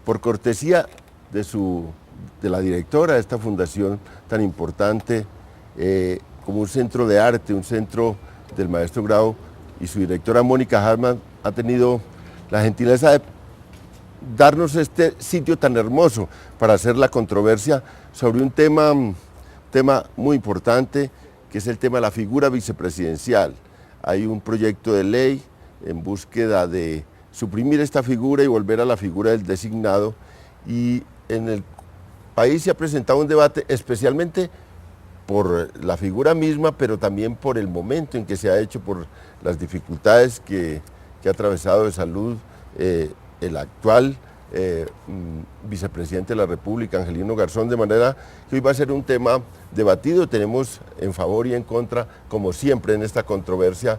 por cortesía de la directora de esta fundación tan importante, como un centro de arte, un centro del maestro Grau, y su directora Mónica Hartman ha tenido la gentileza de darnos este sitio tan hermoso para hacer la controversia sobre un tema muy importante, que es el tema de la figura vicepresidencial. Hay un proyecto de ley en búsqueda de suprimir esta figura y volver a la figura del designado, y en el país se ha presentado un debate especialmente por la figura misma, pero también por el momento en que se ha hecho, por las dificultades que ha atravesado de salud el actual vicepresidente de la República, Angelino Garzón, de manera que hoy va a ser un tema debatido. Tenemos en favor y en contra, como siempre en esta controversia,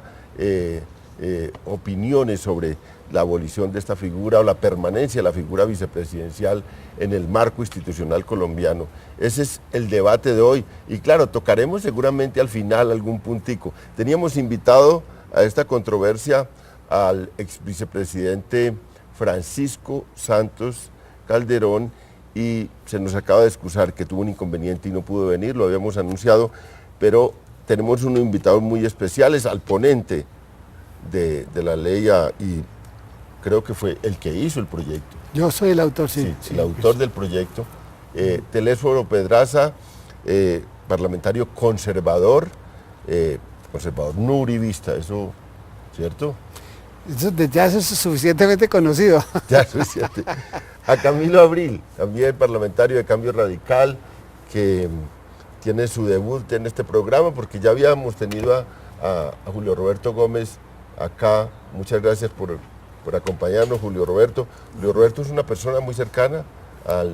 opiniones sobre la abolición de esta figura o la permanencia de la figura vicepresidencial en el marco institucional colombiano. Ese es el debate de hoy, y claro, tocaremos seguramente al final algún puntico. Teníamos invitado a esta controversia al ex vicepresidente Francisco Santos Calderón, y se nos acaba de excusar que tuvo un inconveniente y no pudo venir, lo habíamos anunciado, pero tenemos unos invitados muy especiales, al ponente de la ley, y creo que fue el que hizo el proyecto. Yo soy el autor, sí. El autor del proyecto, Telésforo Pedraza, parlamentario conservador, no uribista, eso, ¿cierto? Eso ya es suficientemente conocido. Ya es suficiente. A Camilo Abril, también parlamentario de Cambio Radical, que tiene su debut en este programa, porque ya habíamos tenido a Julio Roberto Gómez acá. Muchas gracias por acompañarnos, Julio Roberto. Julio Roberto es una persona muy cercana al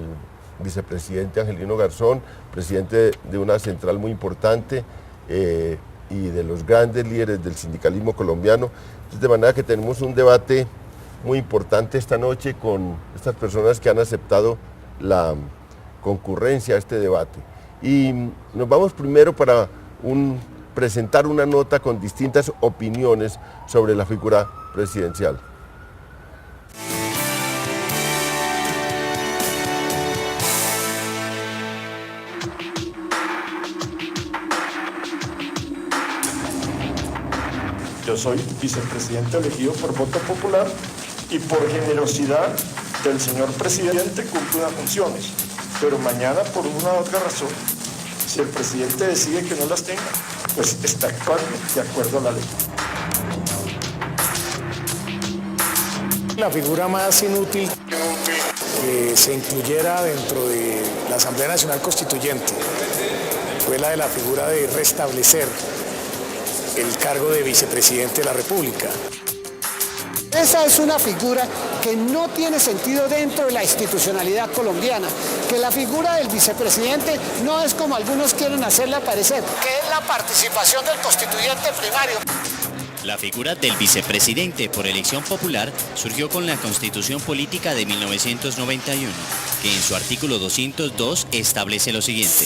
vicepresidente Angelino Garzón, presidente de una central muy importante y de los grandes líderes del sindicalismo colombiano. Entonces, de manera que tenemos un debate muy importante esta noche con estas personas que han aceptado la concurrencia a este debate. Y nos vamos primero para presentar una nota con distintas opiniones sobre la figura presidencial. Yo soy vicepresidente elegido por voto popular y por generosidad del señor presidente cumplo unas funciones, pero mañana por una u otra razón, si el presidente decide que no las tenga, pues está actuando de acuerdo a la ley. La figura más inútil que se incluyera dentro de la Asamblea Nacional Constituyente fue la de la figura de restablecer el cargo de vicepresidente de la República. Esa es una figura que no tiene sentido dentro de la institucionalidad colombiana, que la figura del vicepresidente no es como algunos quieren hacerla parecer, que es la participación del constituyente primario. La figura del vicepresidente por elección popular surgió con la Constitución Política de 1991, que en su artículo 202 establece lo siguiente.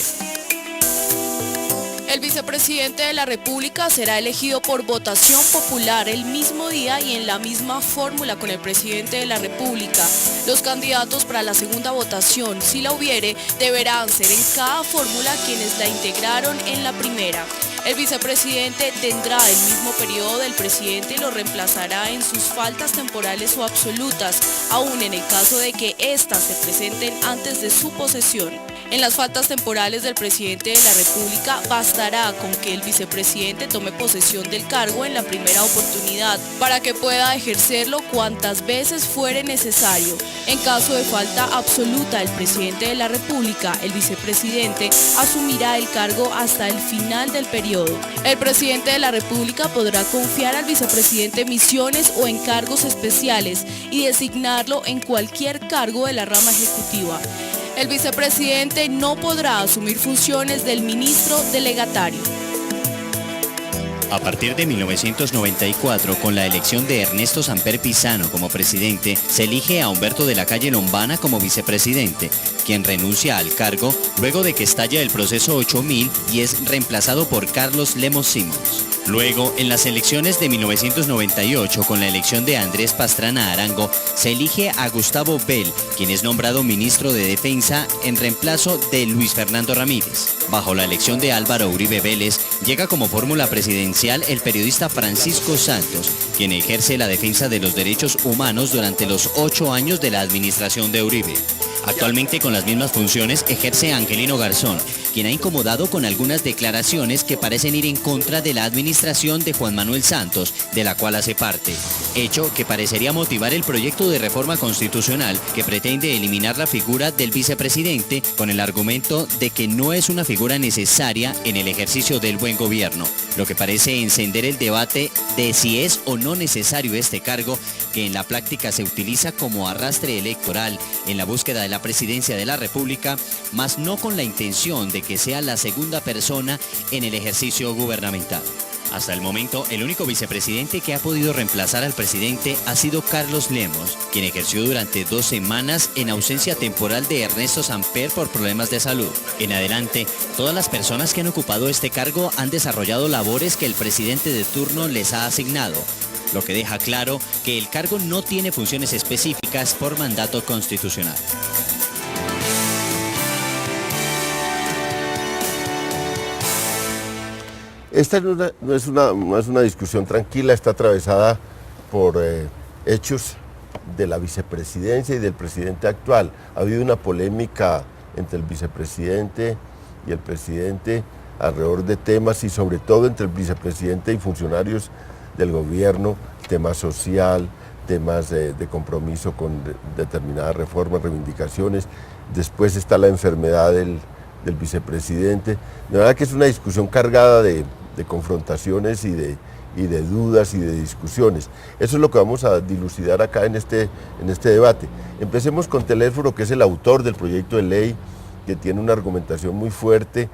El vicepresidente de la República será elegido por votación popular el mismo día y en la misma fórmula con el presidente de la República. Los candidatos para la segunda votación, si la hubiere, deberán ser en cada fórmula quienes la integraron en la primera. El vicepresidente tendrá el mismo periodo del presidente y lo reemplazará en sus faltas temporales o absolutas, aun en el caso de que éstas se presenten antes de su posesión. En las faltas temporales del presidente de la República bastará con que el vicepresidente tome posesión del cargo en la primera oportunidad para que pueda ejercerlo cuantas veces fuere necesario. En caso de falta absoluta del presidente de la República, el vicepresidente asumirá el cargo hasta el final del periodo. El presidente de la República podrá confiar al vicepresidente misiones o encargos especiales y designarlo en cualquier cargo de la rama ejecutiva. El vicepresidente no podrá asumir funciones del ministro delegatario. A partir de 1994, con la elección de Ernesto Samper Pizano como presidente, se elige a Humberto de la Calle Lombana como vicepresidente, quien renuncia al cargo luego de que estalla el proceso 8000 y es reemplazado por Carlos Lemos Simons. Luego, en las elecciones de 1998, con la elección de Andrés Pastrana Arango, se elige a Gustavo Bell, quien es nombrado ministro de Defensa en reemplazo de Luis Fernando Ramírez. Bajo la elección de Álvaro Uribe Vélez, llega como fórmula presidencial el periodista Francisco Santos, quien ejerce la defensa de los derechos humanos durante los 8 años de la administración de Uribe. Actualmente con las mismas funciones ejerce Angelino Garzón, quien ha incomodado con algunas declaraciones que parecen ir en contra de la administración de Juan Manuel Santos, de la cual hace parte, hecho que parecería motivar el proyecto de reforma constitucional que pretende eliminar la figura del vicepresidente con el argumento de que no es una figura necesaria en el ejercicio del buen gobierno, lo que parece encender el debate de si es o no necesario este cargo, que en la práctica se utiliza como arrastre electoral en la búsqueda de la presidencia de la República, mas no con la intención de que sea la segunda persona en el ejercicio gubernamental. Hasta el momento, el único vicepresidente que ha podido reemplazar al presidente ha sido Carlos Lemos, quien ejerció durante 2 semanas en ausencia temporal de Ernesto Samper por problemas de salud. En adelante, todas las personas que han ocupado este cargo han desarrollado labores que el presidente de turno les ha asignado, lo que deja claro que el cargo no tiene funciones específicas por mandato constitucional. Esta no es una discusión tranquila, está atravesada por hechos de la vicepresidencia y del presidente actual. Ha habido una polémica entre el vicepresidente y el presidente alrededor de temas y sobre todo entre el vicepresidente y funcionarios del gobierno, temas social, temas de compromiso con determinadas reformas, reivindicaciones. Después está la enfermedad del vicepresidente. De verdad que es una discusión cargada de confrontaciones y de dudas y de discusiones. Eso es lo que vamos a dilucidar acá en este debate. Empecemos con Telésforo, que es el autor del proyecto de ley, que tiene una argumentación muy fuerte.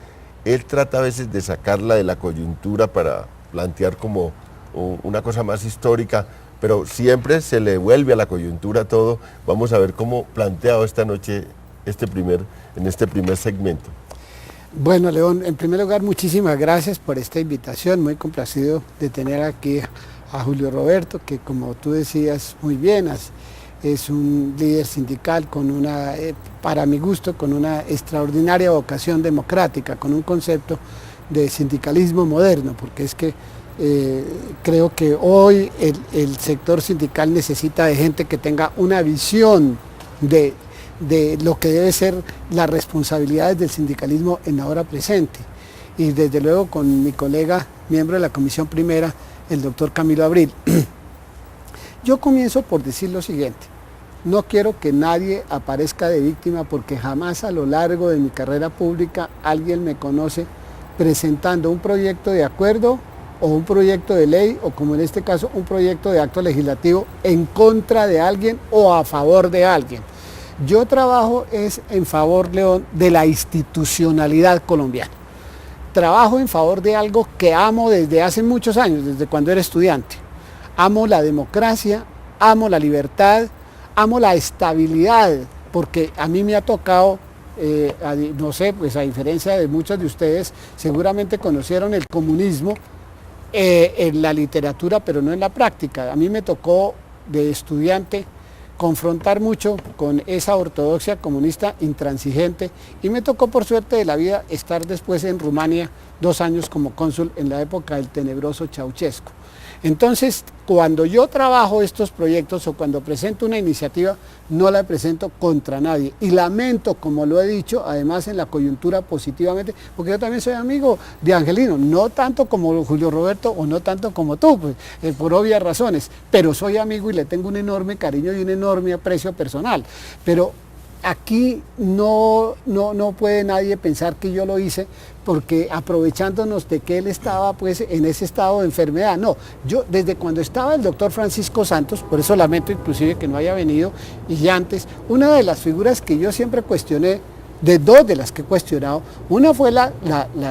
Él trata a veces de sacarla de la coyuntura para plantear como una cosa más histórica, pero siempre se le vuelve a la coyuntura todo. Vamos a ver cómo planteado esta noche en este primer segmento. Bueno, León, en primer lugar, muchísimas gracias por esta invitación. Muy complacido de tener aquí a Julio Roberto, que como tú decías muy bien, es un líder sindical con para mi gusto, con una extraordinaria vocación democrática, con un concepto de sindicalismo moderno, porque es que creo que hoy el sector sindical necesita de gente que tenga una visión de lo que debe ser las responsabilidades del sindicalismo en la hora presente. Y desde luego con mi colega, miembro de la Comisión Primera, el doctor Camilo Abril. Yo comienzo por decir lo siguiente: no quiero que nadie aparezca de víctima, porque jamás a lo largo de mi carrera pública alguien me conoce presentando un proyecto de acuerdo o un proyecto de ley, o como en este caso, un proyecto de acto legislativo en contra de alguien o a favor de alguien. Yo trabajo en favor, León, de la institucionalidad colombiana. Trabajo en favor de algo que amo desde hace muchos años, desde cuando era estudiante. Amo la democracia, amo la libertad, amo la estabilidad, porque a mí me ha tocado, no sé, pues a diferencia de muchos de ustedes, seguramente conocieron el comunismo en la literatura, pero no en la práctica. A mí me tocó de estudiante confrontar mucho con esa ortodoxia comunista intransigente, y me tocó, por suerte de la vida, estar después en Rumania 2 años como cónsul en la época del tenebroso Ceausescu. Entonces, cuando yo trabajo estos proyectos o cuando presento una iniciativa, no la presento contra nadie. Y lamento, como lo he dicho, además en la coyuntura positivamente, porque yo también soy amigo de Angelino, no tanto como Julio Roberto o no tanto como tú, pues, por obvias razones, pero soy amigo y le tengo un enorme cariño y un enorme aprecio personal. Pero aquí no puede nadie pensar que yo lo hice porque aprovechándonos de que él estaba pues en ese estado de enfermedad. No, yo desde cuando estaba el doctor Francisco Santos, por eso lamento inclusive que no haya venido, y antes, una de las figuras que yo siempre cuestioné, de 2 de las que he cuestionado, una fue la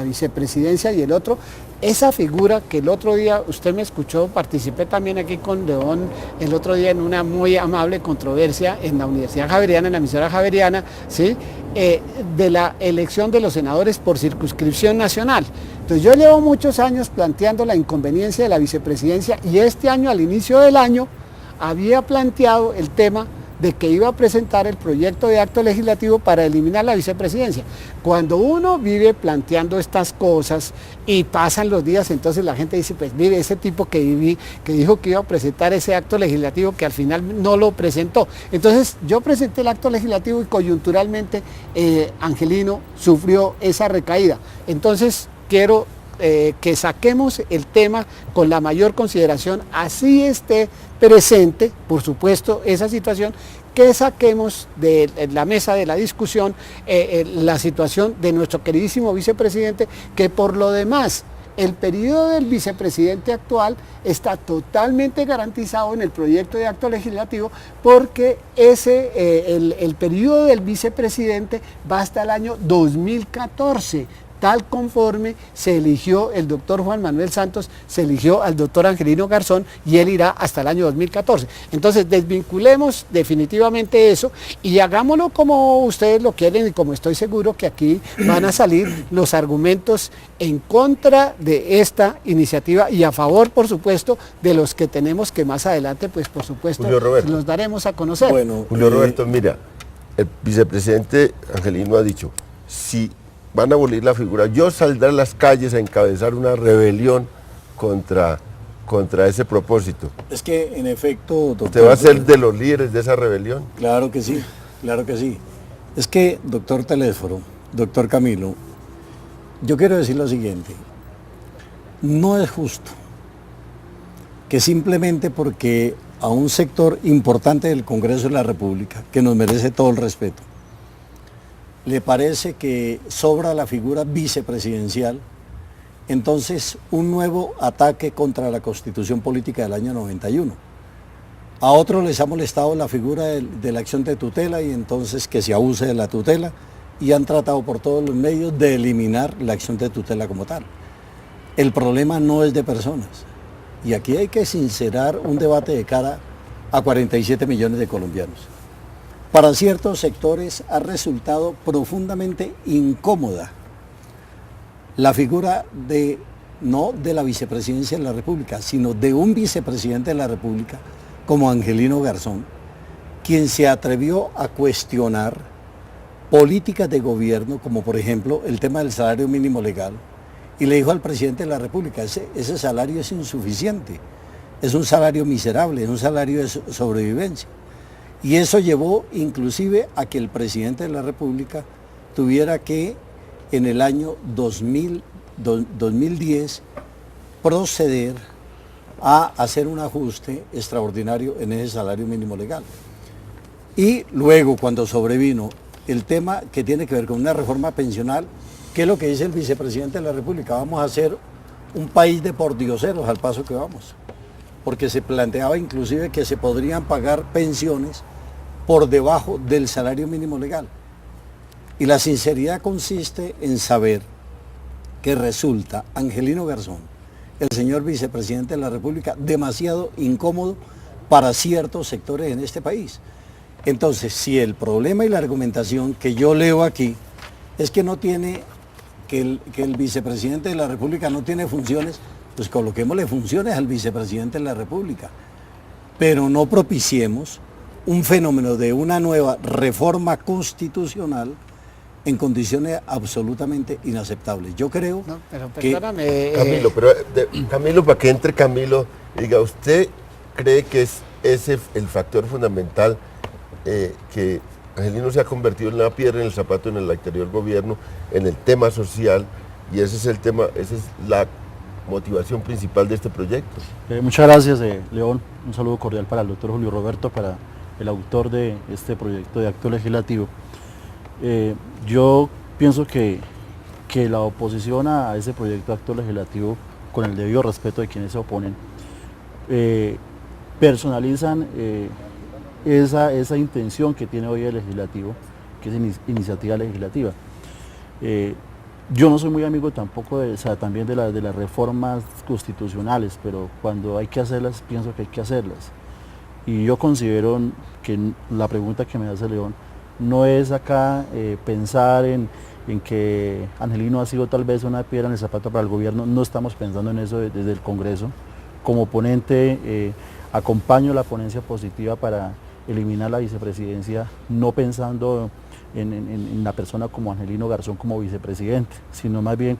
vicepresidencia y el otro, esa figura que el otro día, usted me escuchó, participé también aquí con León el otro día en una muy amable controversia en la Universidad Javeriana, en la emisora Javeriana, ¿sí? De la elección de los senadores por circunscripción nacional. Entonces yo llevo muchos años planteando la inconveniencia de la vicepresidencia y este año, al inicio del año, había planteado el tema de que iba a presentar el proyecto de acto legislativo para eliminar la vicepresidencia. Cuando uno vive planteando estas cosas y pasan los días, entonces la gente dice, pues mire, ese tipo que dijo que iba a presentar ese acto legislativo que al final no lo presentó. Entonces yo presenté el acto legislativo y coyunturalmente Angelino sufrió esa recaída. Entonces quiero que saquemos el tema con la mayor consideración, así esté presente, por supuesto, esa situación, que saquemos de la mesa de la discusión la situación de nuestro queridísimo vicepresidente, que por lo demás, el periodo del vicepresidente actual está totalmente garantizado en el proyecto de acto legislativo porque el periodo del vicepresidente va hasta el año 2014. Tal conforme se eligió el doctor Juan Manuel Santos, se eligió al doctor Angelino Garzón y él irá hasta el año 2014. Entonces desvinculemos definitivamente eso y hagámoslo como ustedes lo quieren y como estoy seguro que aquí van a salir los argumentos en contra de esta iniciativa y a favor, por supuesto, de los que tenemos que más adelante, pues por supuesto, los daremos a conocer. Bueno, Julio Roberto, mira, el vicepresidente Angelino ha dicho, si van a abolir la figura, yo saldré a las calles a encabezar una rebelión contra ese propósito. Es que, en efecto, doctor... ¿Usted va a ser de los líderes de esa rebelión? Claro que sí, claro que sí. Es que, doctor Telésforo, doctor Camilo, yo quiero decir lo siguiente. No es justo que simplemente porque a un sector importante del Congreso de la República, que nos merece todo el respeto, le parece que sobra la figura vicepresidencial, entonces un nuevo ataque contra la Constitución Política del año 91. A otros les ha molestado la figura de la acción de tutela y entonces que se abuse de la tutela y han tratado por todos los medios de eliminar la acción de tutela como tal. El problema no es de personas y aquí hay que sincerar un debate de cara a 47 millones de colombianos. Para ciertos sectores ha resultado profundamente incómoda la figura no de la vicepresidencia de la República, sino de un vicepresidente de la República como Angelino Garzón, quien se atrevió a cuestionar políticas de gobierno, como por ejemplo el tema del salario mínimo legal, y le dijo al presidente de la República, ese salario es insuficiente, es un salario miserable, es un salario de sobrevivencia. Y eso llevó inclusive a que el presidente de la República tuviera que en el año 2010 proceder a hacer un ajuste extraordinario en ese salario mínimo legal. Y luego cuando sobrevino el tema que tiene que ver con una reforma pensional, ¿qué es lo que dice el vicepresidente de la República? Vamos a ser un país de pordioseros al paso que vamos. Porque se planteaba inclusive que se podrían pagar pensiones por debajo del salario mínimo legal. Y la sinceridad consiste en saber que resulta Angelino Garzón, el señor vicepresidente de la República, demasiado incómodo para ciertos sectores en este país. Entonces, si el problema y la argumentación que yo leo aquí es que no tiene, que el vicepresidente de la República no tiene funciones, pues coloquémosle funciones al vicepresidente de la República, pero no propiciemos un fenómeno de una nueva reforma constitucional en condiciones absolutamente inaceptables. Yo creo que... Camilo, para que entre Camilo, diga, ¿usted cree que es ese el factor fundamental que Angelino se ha convertido en una piedra en el zapato en el anterior gobierno, en el tema social, y ese es el tema, esa es la motivación principal de este proyecto? Muchas gracias, León. Un saludo cordial para el doctor Julio Roberto, para el autor de este proyecto de acto legislativo. Yo pienso que la oposición a ese proyecto de acto legislativo, con el debido respeto de quienes se oponen, personalizan esa intención que tiene hoy el legislativo, que es iniciativa legislativa. Yo no soy muy amigo tampoco también de las reformas constitucionales, pero cuando hay que hacerlas, pienso que hay que hacerlas. Y yo considero que la pregunta que me hace León no es acá pensar en que Angelino ha sido tal vez una piedra en el zapato para el gobierno. No estamos pensando en eso desde el Congreso. Como ponente acompaño la ponencia positiva para eliminar la vicepresidencia, no pensando en la persona como Angelino Garzón como vicepresidente, sino más bien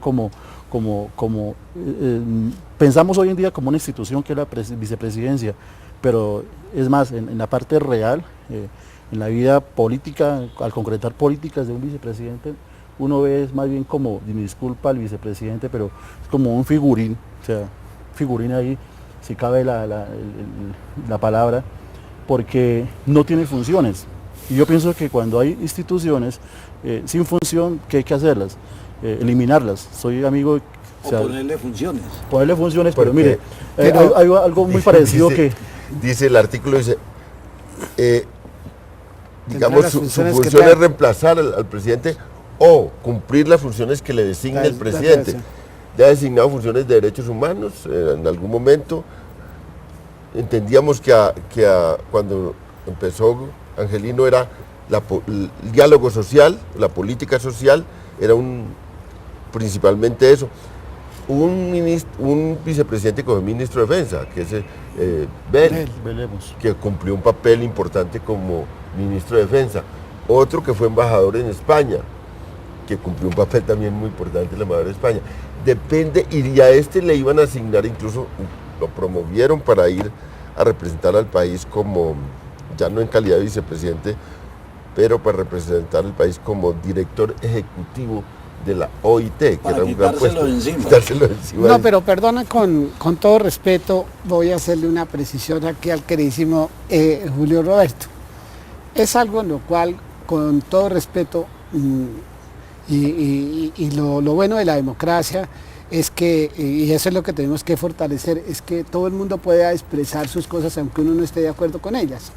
pensamos hoy en día como una institución que es la vicepresidencia, pero es más, en la parte real, en la vida política, al concretar políticas de un vicepresidente, uno ve más bien como, y me disculpa el vicepresidente, pero es como un figurín, o sea, figurín ahí, si cabe la palabra, porque no tiene funciones. Y yo pienso que cuando hay instituciones sin función, ¿qué hay que hacerlas? Eliminarlas. Soy amigo... O sea, ponerle funciones. Ponerle funciones, pero mire, hay algo muy parecido que... Dice el artículo, digamos, su función es reemplazar al presidente o cumplir las funciones que le designa el presidente. Ya ha designado funciones de derechos humanos en algún momento. Entendíamos que cuando empezó Angelino era el diálogo social, la política social, era principalmente eso. Un vicepresidente como ministro de Defensa, que es Velemos, que cumplió un papel importante como ministro de Defensa. Otro que fue embajador en España, que cumplió un papel también muy importante en la embajadora de España. Depende, y a este le iban a asignar, incluso lo promovieron para ir a representar al país como, ya no en calidad de vicepresidente, pero para representar al país como director ejecutivo de la OIT, que era un gran puesto. Encima. No, pero perdona, con todo respeto, voy a hacerle una precisión aquí al queridísimo Julio Roberto. Es algo en lo cual, con todo respeto, y lo bueno de la democracia es que, y eso es lo que tenemos que fortalecer, es que todo el mundo pueda expresar sus cosas aunque uno no esté de acuerdo con ellas.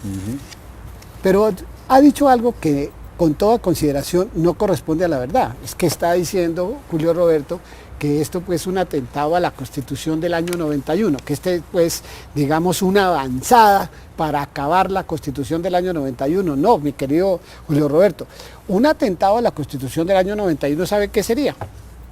Pero ha dicho algo que con toda consideración no corresponde a la verdad. Es que está diciendo Julio Roberto que esto pues es un atentado a la Constitución del año 91, que pues digamos una avanzada para acabar la Constitución del año 91. No, mi querido Julio Roberto, un atentado a la Constitución del año 91, ¿sabe qué sería?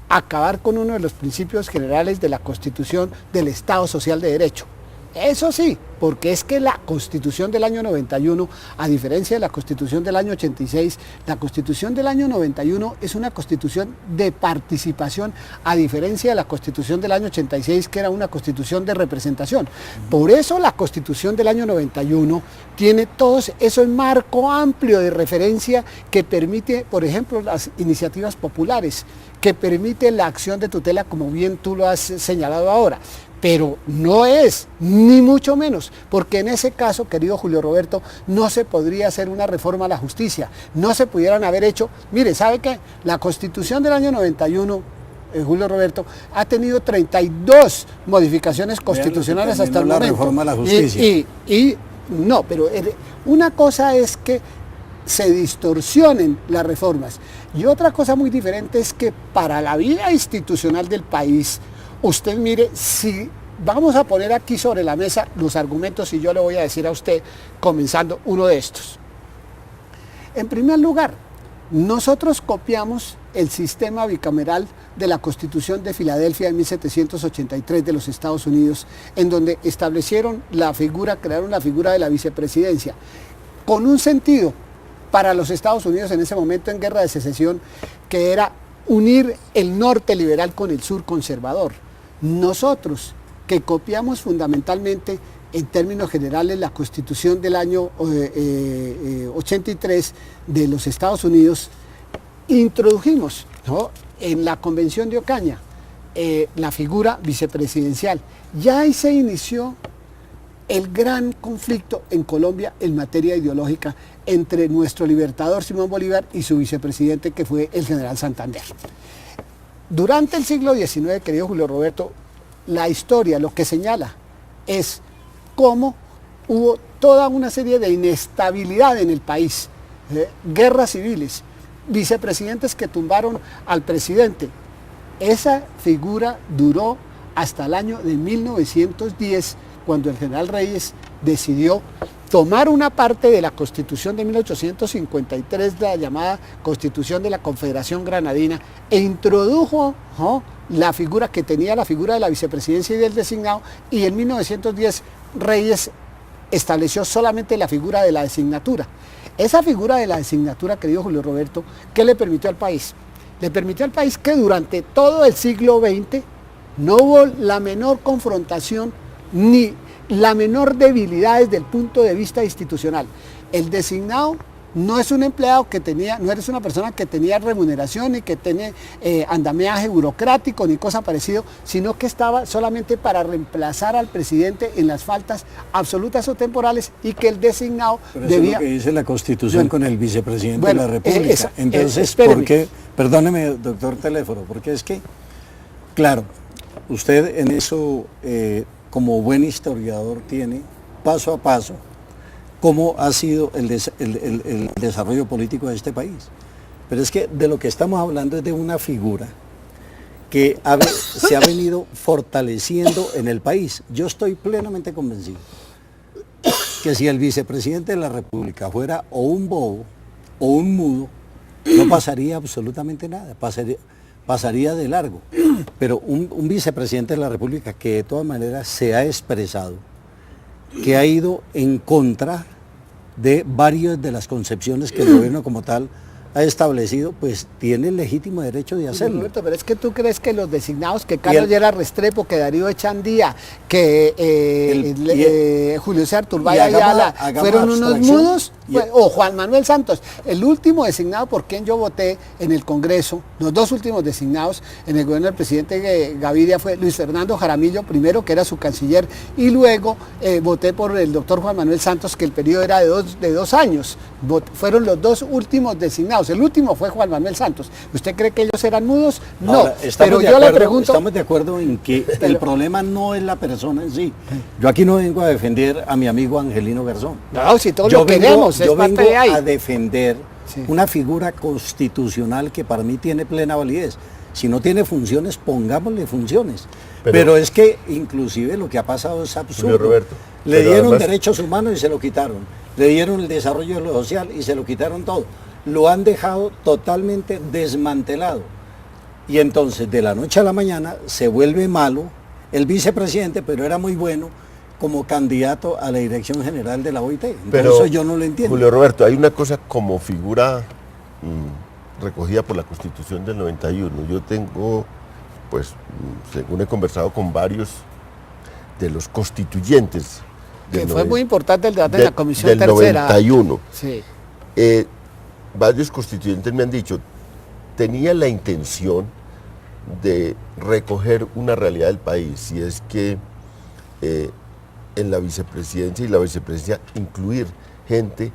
Acabar con uno de los principios generales de la Constitución del Estado Social de Derecho. Eso sí, porque es que la Constitución del año 91, a diferencia de la Constitución del año 86, la Constitución del año 91 es una Constitución de participación, a diferencia de la Constitución del año 86, que era una Constitución de representación. Por eso la Constitución del año 91 tiene todo ese marco amplio de referencia que permite, por ejemplo, las iniciativas populares, que permite la acción de tutela, como bien tú lo has señalado ahora. Pero no es, ni mucho menos, porque en ese caso, querido Julio Roberto, no se podría hacer una reforma a la justicia, no se pudieran haber hecho, mire, ¿sabe qué? La Constitución del año 91, Julio Roberto, ha tenido 32 modificaciones constitucionales hasta el momento. La reforma a la justicia. No, pero una cosa es que se distorsionen las reformas, y otra cosa muy diferente es que para la vida institucional del país, usted mire, si vamos a poner aquí sobre la mesa los argumentos y yo le voy a decir a usted, comenzando uno de estos. En primer lugar, nosotros copiamos el sistema bicameral de la Constitución de Filadelfia de 1783 de los Estados Unidos, en donde establecieron crearon la figura de la vicepresidencia, con un sentido para los Estados Unidos en ese momento en guerra de secesión, que era unir el norte liberal con el sur conservador. Nosotros, que copiamos fundamentalmente en términos generales la Constitución del año 83 de los Estados Unidos, introdujimos, ¿no?, en la Convención de Ocaña la figura vicepresidencial. Ya ahí se inició el gran conflicto en Colombia en materia ideológica entre nuestro libertador Simón Bolívar y su vicepresidente, que fue el general Santander. Durante el siglo XIX, querido Julio Roberto, la historia lo que señala es cómo hubo toda una serie de inestabilidad en el país, guerras civiles, vicepresidentes que tumbaron al presidente, Esa figura duró hasta el año de 1910, cuando el general Reyes decidió tomar una parte de la Constitución de 1853, la llamada Constitución de la Confederación Granadina, e introdujo la figura que tenía la figura de la vicepresidencia y del designado, y en 1910 Reyes estableció solamente la figura de la designatura. Esa figura de la designatura, querido Julio Roberto, ¿qué le permitió al país? Le permitió al país que durante todo el siglo XX no hubo la menor confrontación ni la menor debilidad desde el punto de vista institucional. El designado no es un empleado que tenía, no eres una persona que tenía remuneración ni que tiene andamiaje burocrático ni cosa parecida, sino que estaba solamente para reemplazar al presidente en las faltas absolutas o temporales, y que el designado pero debía... eso es lo que dice la Constitución con el vicepresidente de la República. Entonces, espéreme. ¿por qué? Perdóneme, doctor Teléfono, porque es que, claro, usted en eso, como buen historiador, tiene paso a paso cómo ha sido el desarrollo político de este país. Pero es que de lo que estamos hablando es de una figura que se ha venido fortaleciendo en el país. Yo estoy plenamente convencido que si el vicepresidente de la República fuera o un bobo o un mudo, no pasaría absolutamente nada, pasaría de largo. Pero un vicepresidente de la República que de todas maneras se ha expresado, que ha ido en contra de varias de las concepciones que el gobierno como tal ha establecido, pues tiene el legítimo derecho de hacerlo. Roberto, pero es que tú crees que los designados, que Carlos Lleras Restrepo, que Darío Echandía, que Julio César Turbay Ayala, fueron unos mudos, o Juan Manuel Santos, el último designado por quien yo voté en el Congreso, los dos últimos designados en el gobierno del presidente Gaviria fue Luis Fernando Jaramillo, primero, que era su canciller, y luego voté por el doctor Juan Manuel Santos, que el periodo era de dos años. Fueron los dos últimos designados. El último fue Juan Manuel Santos. ¿Usted cree que ellos eran mudos? No. Ahora, pero yo le pregunto... Estamos de acuerdo en que el problema no es la persona en sí. Yo aquí no vengo a defender a mi amigo Angelino Garzón. No, si todos lo queremos, es parte de ahí. Yo vengo a defender una figura constitucional que para mí tiene plena validez. Si no tiene funciones, pongámosle funciones. Pero es que inclusive lo que ha pasado es absurdo. Roberto, le dieron además derechos humanos y se lo quitaron. Le dieron el desarrollo de lo social y se lo quitaron todo. Lo han dejado totalmente desmantelado. Y entonces de la noche a la mañana se vuelve malo el vicepresidente, pero era muy bueno como candidato a la dirección general de la OIT. Pero eso yo no lo entiendo. Julio Roberto, hay una cosa como figura recogida por la Constitución del 91. Yo tengo, pues, según he conversado con varios de los constituyentes. Que fue muy importante el debate en la Comisión del Tercera. 91. Sí. Varios constituyentes me han dicho, tenía la intención de recoger una realidad del país, y es que en la vicepresidencia y la vicepresidencia incluir gente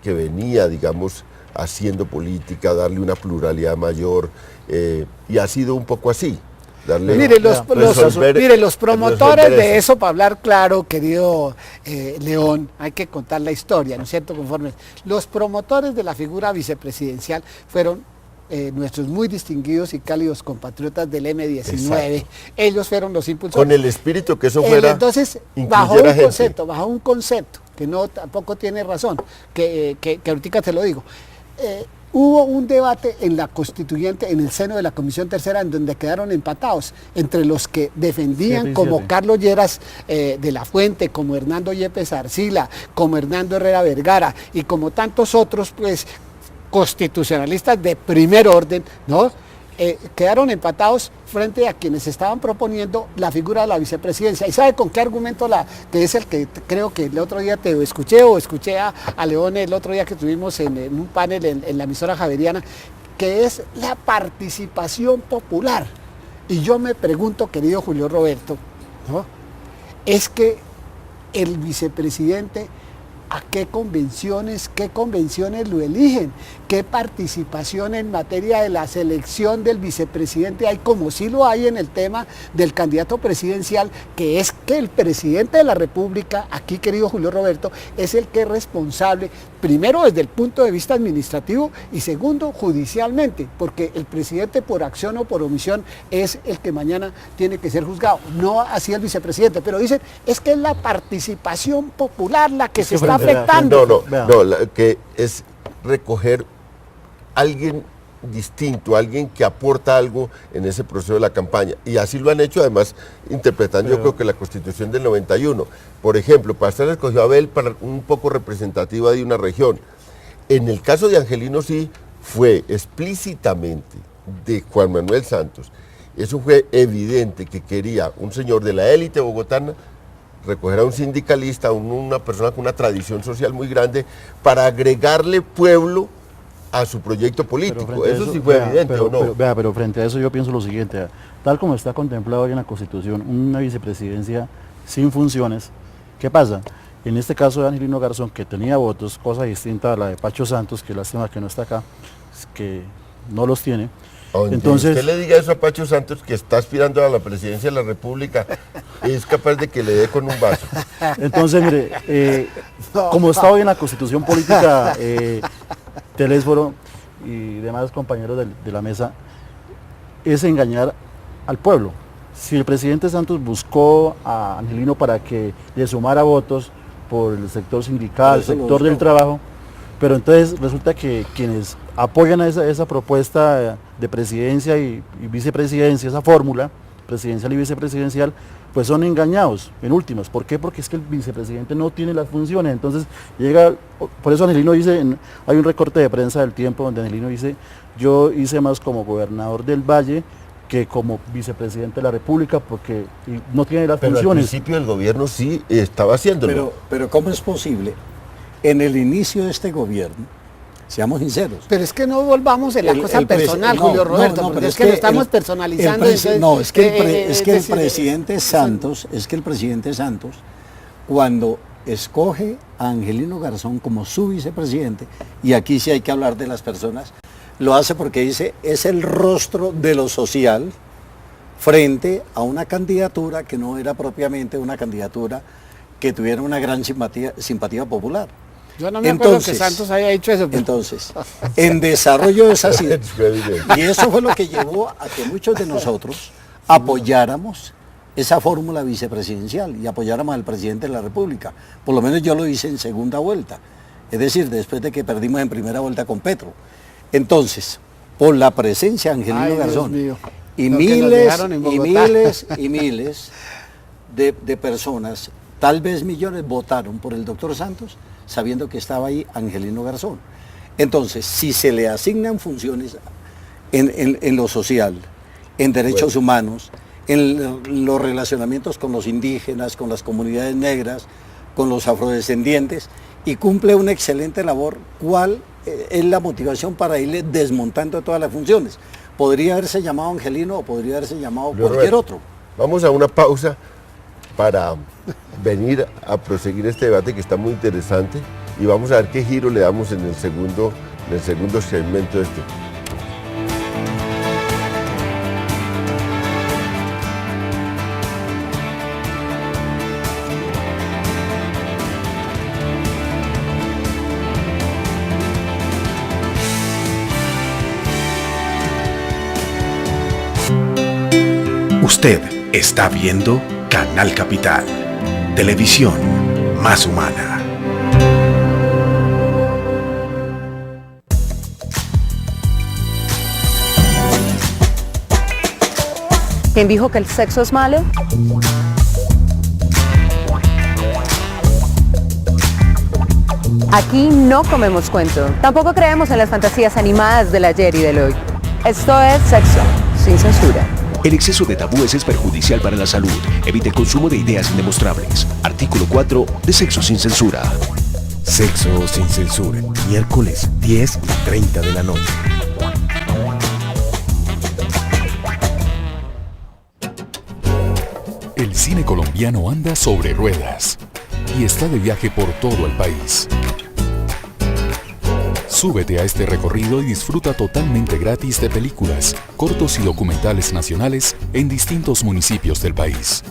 que venía, digamos, haciendo política, darle una pluralidad mayor, y ha sido un poco así. Mire, los promotores de eso, para hablar claro, querido León, hay que contar la historia, ¿no es cierto? Conforme los promotores de la figura vicepresidencial fueron nuestros muy distinguidos y cálidos compatriotas del M-19. Exacto. Ellos fueron los impulsores. Con el espíritu que eso fuera. Entonces, bajo un concepto, que no tampoco tiene razón, que ahorita te lo digo. Hubo un debate en la constituyente, en el seno de la Comisión Tercera, en donde quedaron empatados entre los que defendían, como Carlos Lleras de la Fuente, como Hernando Yepes Arcila, como Hernando Herrera Vergara y como tantos otros, pues, constitucionalistas de primer orden, ¿no? Quedaron empatados frente a quienes estaban proponiendo la figura de la vicepresidencia. ¿Y sabe con qué argumento que es el que creo que el otro día te escuché, o escuché a León el otro día que estuvimos en un panel en la emisora javeriana, que es la participación popular? Y yo me pregunto, querido Julio Roberto, ¿no? Es que el vicepresidente, ¿a qué convenciones lo eligen? ¿Qué participación en materia de la selección del vicepresidente hay, como sí lo hay en el tema del candidato presidencial, que es que el presidente de la República, aquí, querido Julio Roberto, es el que es responsable primero desde el punto de vista administrativo y segundo judicialmente, porque el presidente por acción o por omisión es el que mañana tiene que ser juzgado, no así el vicepresidente, pero dicen, es que es la participación popular la que se está afectando. Que es recoger alguien distinto, alguien que aporta algo en ese proceso de la campaña. Y así lo han hecho, además, interpretando yo creo que la Constitución del 91. Por ejemplo, Pastrana escogió a Abel para un poco representativa de una región. En el caso de Angelino sí fue explícitamente de Juan Manuel Santos. Eso fue evidente que quería un señor de la élite bogotana recoger a un sindicalista, una persona con una tradición social muy grande, para agregarle pueblo a su proyecto político. Eso sí fue evidente, ¿o no? Pero frente a eso yo pienso lo siguiente, tal como está contemplado hoy en la Constitución, una vicepresidencia sin funciones, ¿qué pasa? En este caso de Angelino Garzón, que tenía votos, cosa distinta a la de Pacho Santos, que lástima que no está acá, que no los tiene. Entonces, usted le diga eso a Pacho Santos, que está aspirando a la presidencia de la República, es capaz de que le dé con un vaso. Entonces, mire, como está hoy en la Constitución política, Telésforo y demás compañeros de la mesa, es engañar al pueblo. Si el presidente Santos buscó a Angelino para que le sumara votos por el sector sindical, el sector del trabajo, pero entonces resulta que quienes apoyan a esa propuesta de presidencia y vicepresidencia, esa fórmula presidencial y vicepresidencial, pues son engañados en últimas. ¿Por qué? Porque es que el vicepresidente no tiene las funciones. Entonces llega, por eso Angelino dice, hay un recorte de prensa del Tiempo donde Angelino dice, yo hice más como gobernador del Valle que como vicepresidente de la República, porque no tiene las funciones. Pero al principio el gobierno sí estaba haciéndolo. Pero ¿cómo es posible? En el inicio de este gobierno, seamos sinceros. Pero es que no volvamos en la cosa personal, Julio Roberto, porque es que lo estamos personalizando. Es que el presidente Santos, cuando escoge a Angelino Garzón como su vicepresidente, y aquí sí hay que hablar de las personas, lo hace porque dice, es el rostro de lo social frente a una candidatura que no era propiamente una candidatura que tuviera una gran simpatía popular. Yo no me acuerdo que Santos haya dicho eso. Pero... Entonces, en desarrollo de esas ideas, y eso fue lo que llevó a que muchos de nosotros apoyáramos esa fórmula vicepresidencial y apoyáramos al presidente de la República. Por lo menos yo lo hice en segunda vuelta, es decir, después de que perdimos en primera vuelta con Petro. Entonces, por la presencia de Angelino Garzón y miles de personas, tal vez millones, votaron por el doctor Santos sabiendo que estaba ahí Angelino Garzón. Entonces, si se le asignan funciones en lo social, en derechos humanos, en los relacionamientos con los indígenas, con las comunidades negras, con los afrodescendientes, y cumple una excelente labor, ¿cuál es la motivación para irle desmontando todas las funciones? Podría haberse llamado Angelino o podría haberse llamado cualquier otro. Vamos a una pausa para venir a proseguir este debate que está muy interesante y vamos a ver qué giro le damos en el segundo segmento de este. Usted está viendo Canal Capital, televisión más humana. ¿Quién dijo que el sexo es malo? Aquí no comemos cuento. Tampoco creemos en las fantasías animadas del ayer y del hoy. Esto es Sexo sin Censura. El exceso de tabúes es perjudicial para la salud. Evite el consumo de ideas indemostrables. Artículo 4 de Sexo sin Censura. Sexo sin Censura. Miércoles 10:30 de la noche. El cine colombiano anda sobre ruedas y está de viaje por todo el país. Súbete a este recorrido y disfruta totalmente gratis de películas, cortos y documentales nacionales en distintos municipios del país.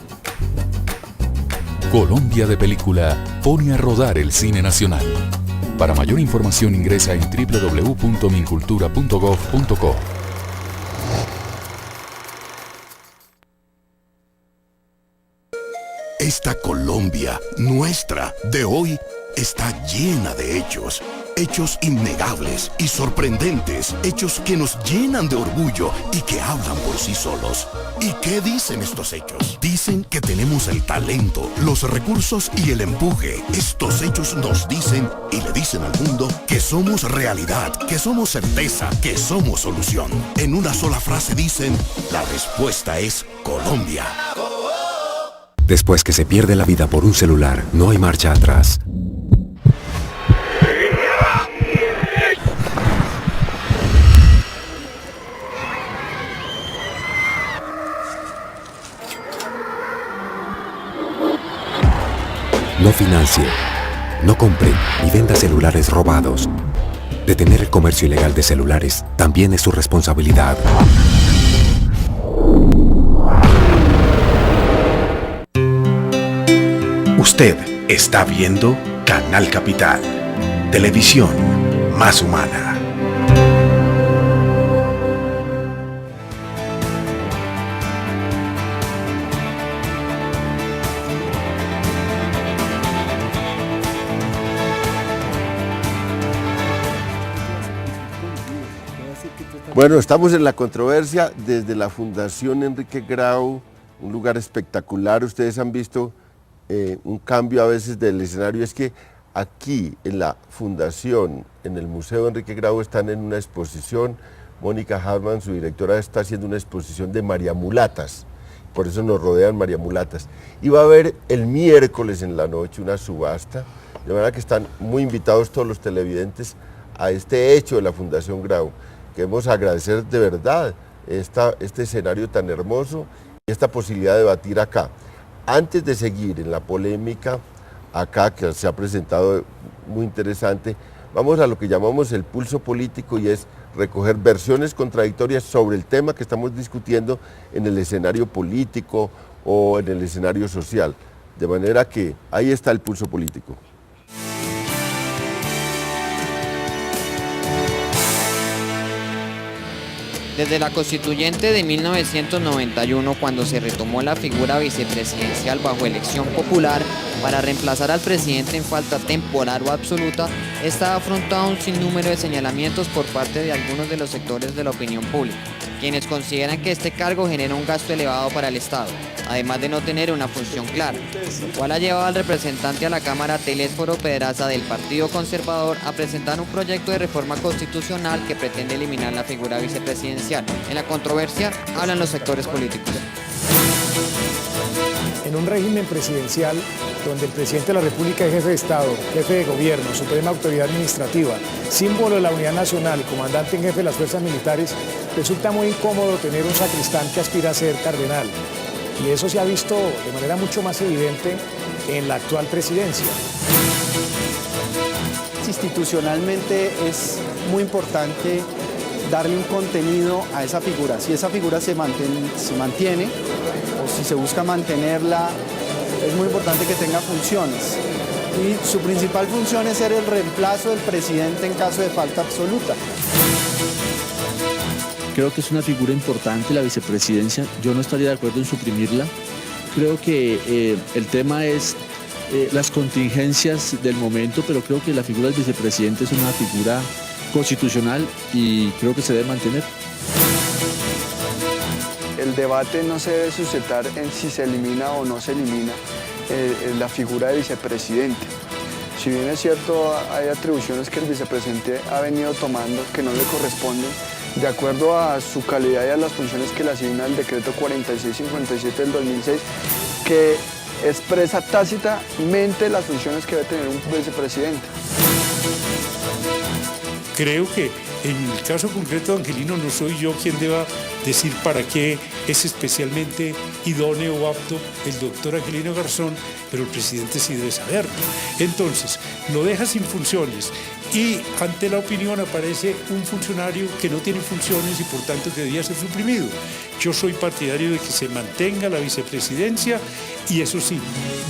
Colombia de Película pone a rodar el cine nacional. Para mayor información ingresa en www.mincultura.gov.co. Esta Colombia, nuestra, de hoy, está llena de hechos. Hechos innegables y sorprendentes, hechos que nos llenan de orgullo y que hablan por sí solos. ¿Y qué dicen estos hechos? Dicen que tenemos el talento, los recursos y el empuje. Estos hechos nos dicen y le dicen al mundo que somos realidad, que somos certeza, que somos solución. En una sola frase dicen, la respuesta es Colombia. Después que se pierde la vida por un celular, no hay marcha atrás. No financie, no compre ni venda celulares robados. Detener el comercio ilegal de celulares también es su responsabilidad. Usted está viendo Canal Capital, televisión más humana. Bueno, estamos en la controversia desde la Fundación Enrique Grau, un lugar espectacular. Ustedes han visto un cambio a veces del escenario. Es que aquí en la Fundación, en el Museo Enrique Grau, están en una exposición. Mónica Hartmann, su directora, está haciendo una exposición de mariamulatas. Por eso nos rodean mariamulatas. Y va a haber el miércoles en la noche una subasta. De manera que están muy invitados todos los televidentes a este hecho de la Fundación Grau. Queremos agradecer de verdad este escenario tan hermoso y esta posibilidad de debatir acá. Antes de seguir en la polémica acá que se ha presentado muy interesante, vamos a lo que llamamos el pulso político, y es recoger versiones contradictorias sobre el tema que estamos discutiendo en el escenario político o en el escenario social. De manera que ahí está el pulso político. Desde la Constituyente de 1991, cuando se retomó la figura vicepresidencial bajo elección popular para reemplazar al presidente en falta temporal o absoluta, está afrontado un sinnúmero de señalamientos por parte de algunos de los sectores de la opinión pública, quienes consideran que este cargo genera un gasto elevado para el Estado, además de no tener una función clara, lo cual ha llevado al representante a la Cámara Telésforo Pedraza del Partido Conservador a presentar un proyecto de reforma constitucional que pretende eliminar la figura vicepresidencial. En la controversia hablan los sectores políticos. En un régimen presidencial donde el presidente de la República es jefe de Estado, jefe de gobierno, suprema autoridad administrativa, símbolo de la unidad nacional y comandante en jefe de las fuerzas militares, resulta muy incómodo tener un sacristán que aspira a ser cardenal. Y eso se ha visto de manera mucho más evidente en la actual presidencia. Institucionalmente es muy importante darle un contenido a esa figura. Si esa figura se mantiene o si se busca mantenerla, es muy importante que tenga funciones. Y su principal función es ser el reemplazo del presidente en caso de falta absoluta. Creo que es una figura importante la vicepresidencia. Yo no estaría de acuerdo en suprimirla. Creo que el tema es las contingencias del momento, pero creo que la figura del vicepresidente es una figura constitucional y creo que se debe mantener. El debate no se debe suscitar en si se elimina o no se elimina la figura de vicepresidente. Si bien es cierto, hay atribuciones que el vicepresidente ha venido tomando que no le corresponden, de acuerdo a su calidad y a las funciones que le asigna el decreto 4657 del 2006, que expresa tácitamente las funciones que debe tener un vicepresidente. Creo que en el caso concreto de Angelino no soy yo quien deba decir para qué es especialmente idóneo o apto el doctor Angelino Garzón, pero el presidente sí debe saberlo. Entonces, lo deja sin funciones y ante la opinión aparece un funcionario que no tiene funciones y por tanto que debía ser suprimido. Yo soy partidario de que se mantenga la vicepresidencia y eso sí,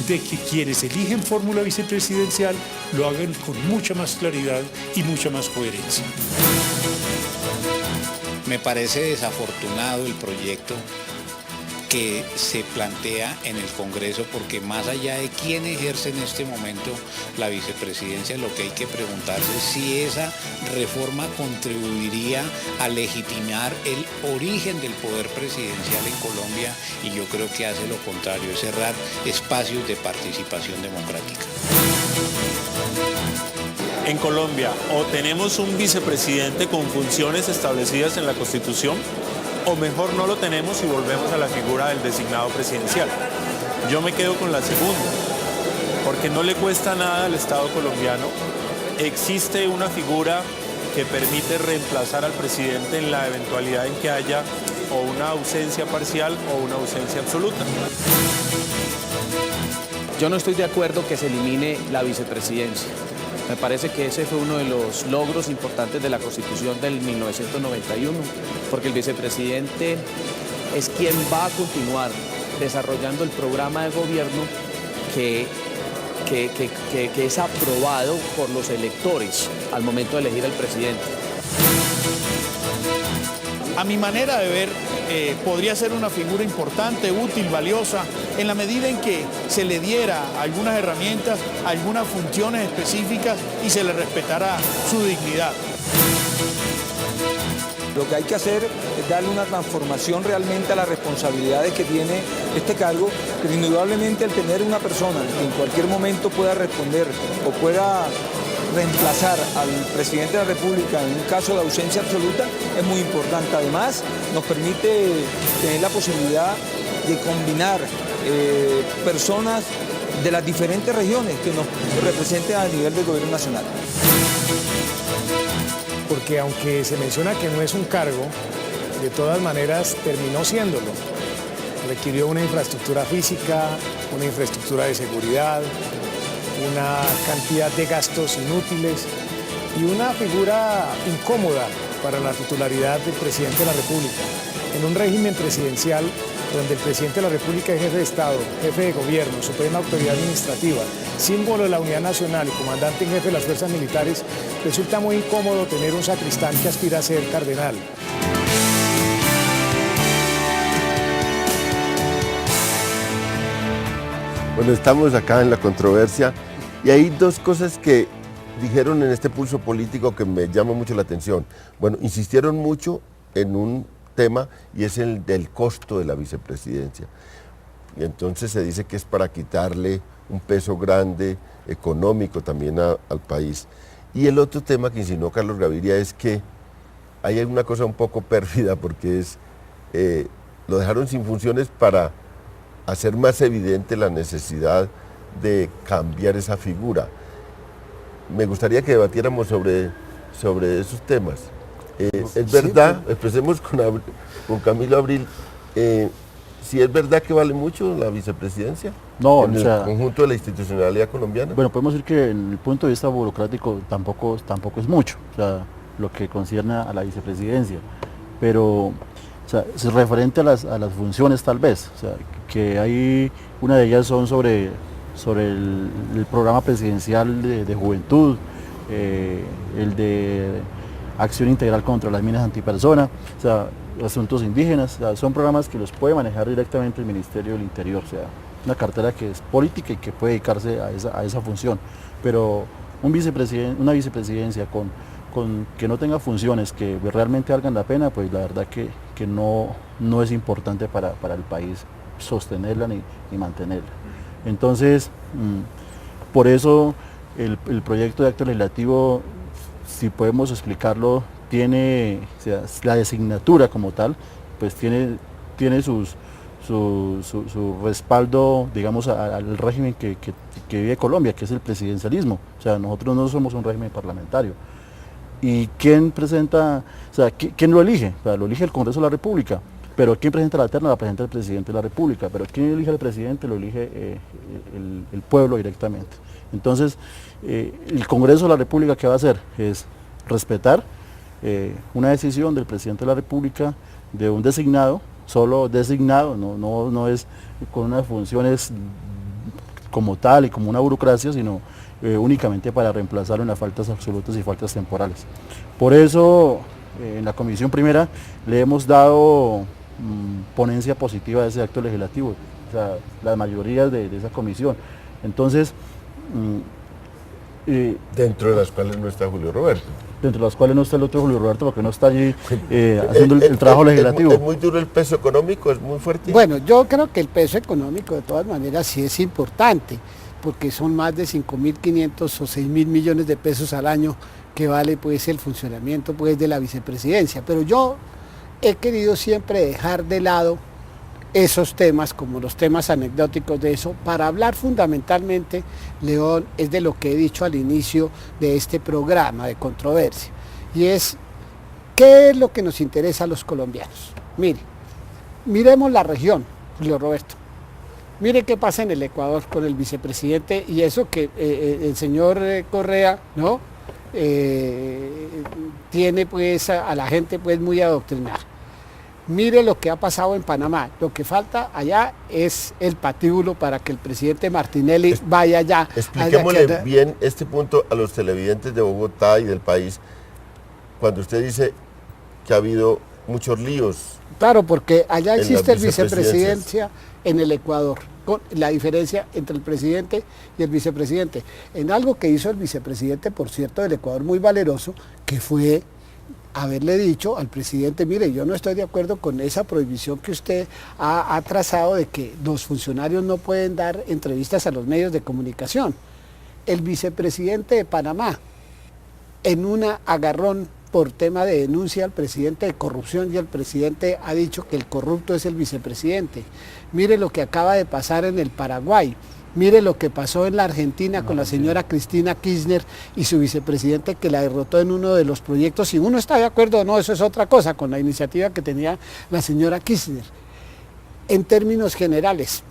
de que quienes eligen fórmula vicepresidencial lo hagan con mucha más claridad y mucha más coherencia. Me parece desafortunado el proyecto que se plantea en el Congreso, porque más allá de quién ejerce en este momento la vicepresidencia, lo que hay que preguntarse es si esa reforma contribuiría a legitimar el origen del poder presidencial en Colombia, y yo creo que hace lo contrario, es cerrar espacios de participación democrática. En Colombia, o tenemos un vicepresidente con funciones establecidas en la Constitución, o mejor no lo tenemos y volvemos a la figura del designado presidencial. Yo me quedo con la segunda, porque no le cuesta nada al Estado colombiano. Existe una figura que permite reemplazar al presidente en la eventualidad en que haya o una ausencia parcial o una ausencia absoluta. Yo no estoy de acuerdo que se elimine la vicepresidencia. Me parece que ese fue uno de los logros importantes de la Constitución del 1991, porque el vicepresidente es quien va a continuar desarrollando el programa de gobierno que es aprobado por los electores al momento de elegir al presidente. A mi manera de ver, podría ser una figura importante, útil, valiosa, en la medida en que se le diera algunas herramientas, algunas funciones específicas y se le respetara su dignidad. Lo que hay que hacer es darle una transformación realmente a las responsabilidades que tiene este cargo, que indudablemente al tener una persona que en cualquier momento pueda responder o pueda reemplazar al presidente de la República en un caso de ausencia absoluta es muy importante. Además, nos permite tener la posibilidad de combinar personas de las diferentes regiones que nos representen a nivel del gobierno nacional. Porque aunque se menciona que no es un cargo, de todas maneras terminó siéndolo. Requirió una infraestructura física, una infraestructura de seguridad, una cantidad de gastos inútiles y una figura incómoda para la titularidad del presidente de la República. En un régimen presidencial donde el presidente de la República es jefe de Estado, jefe de gobierno, suprema autoridad administrativa, símbolo de la unidad nacional y comandante en jefe de las fuerzas militares, resulta muy incómodo tener un sacristán que aspira a ser cardenal. Bueno, estamos acá en la controversia y hay dos cosas que dijeron en este pulso político que me llama mucho la atención. Bueno, insistieron mucho en un tema y es el del costo de la vicepresidencia. Y entonces se dice que es para quitarle un peso grande económico también al país. Y el otro tema que insinuó Carlos Gaviria es que hay una cosa un poco pérfida porque es, lo dejaron sin funciones para hacer más evidente la necesidad de cambiar esa figura. Me gustaría que debatiéramos sobre esos temas. Es verdad, empecemos con Camilo Abril, si es verdad que vale mucho la vicepresidencia en el conjunto de la institucionalidad colombiana. Bueno, podemos decir que en el punto de vista burocrático tampoco es mucho, o sea, lo que concierne a la vicepresidencia, pero o sea, es referente a las funciones tal vez, o sea, que hay una de ellas son sobre el programa presidencial de juventud, el de acción integral contra las minas antipersona, o sea, asuntos indígenas, o sea, son programas que los puede manejar directamente el Ministerio del Interior, o sea, una cartera que es política y que puede dedicarse a esa función, pero una vicepresidencia con que no tenga funciones que realmente valgan la pena, pues la verdad que no es importante para el país sostenerla ni mantenerla. Entonces, por eso el proyecto de acto legislativo, si podemos explicarlo, tiene, o sea, la designatura como tal, pues tiene su respaldo, digamos, al régimen que vive Colombia, que es el presidencialismo. O sea, nosotros no somos un régimen parlamentario. ¿Y quién presenta, o sea, quién lo elige? O sea, lo elige el Congreso de la República. Pero ¿quién presenta la terna? La presenta el presidente de la República. Pero ¿quién elige al presidente? Lo elige el pueblo directamente. Entonces, el Congreso de la República, ¿qué va a hacer? Es respetar una decisión del presidente de la República, de un designado, solo designado, no es con unas funciones como tal y como una burocracia, sino únicamente para reemplazarlo en las faltas absolutas y faltas temporales. Por eso, en la Comisión Primera le hemos dado ponencia positiva de ese acto legislativo, o sea, las mayorías de esa comisión. Entonces, dentro de las cuales no está Julio Roberto. Dentro de las cuales no está el otro Julio Roberto, porque no está allí haciendo el trabajo legislativo. ¿Es muy duro el peso económico? ¿Es muy fuerte? Bueno, yo creo que el peso económico de todas maneras sí es importante, porque son más de 5.500 o 6.000 millones de pesos al año que vale pues el funcionamiento pues de la vicepresidencia. Pero yo he querido siempre dejar de lado esos temas, como los temas anecdóticos de eso, para hablar fundamentalmente, León, es de lo que he dicho al inicio de este programa de controversia, y es, ¿qué es lo que nos interesa a los colombianos? Miremos la región, Julio Roberto. Mire qué pasa en el Ecuador con el vicepresidente, y eso que el señor Correa, ¿no? Tiene pues a la gente pues muy adoctrinada. Mire lo que ha pasado en Panamá. Lo que falta allá es el patíbulo para que el presidente Martinelli vaya allá. Expliquémosle bien este punto a los televidentes de Bogotá y del país, cuando usted dice que ha habido muchos líos. Claro, porque allá existe el vicepresidencia en el Ecuador, con la diferencia entre el presidente y el vicepresidente. En algo que hizo el vicepresidente, por cierto, del Ecuador, muy valeroso, que fue haberle dicho al presidente, mire, yo no estoy de acuerdo con esa prohibición que usted ha trazado de que los funcionarios no pueden dar entrevistas a los medios de comunicación. El vicepresidente de Panamá, en un agarrón por tema de denuncia al presidente de corrupción, y el presidente ha dicho que el corrupto es el vicepresidente. Mire lo que acaba de pasar en el Paraguay. Mire lo que pasó en la Argentina con la señora Cristina Kirchner y su vicepresidente, que la derrotó en uno de los proyectos. Si uno está de acuerdo o no, eso es otra cosa, con la iniciativa que tenía la señora Kirchner. En términos generales,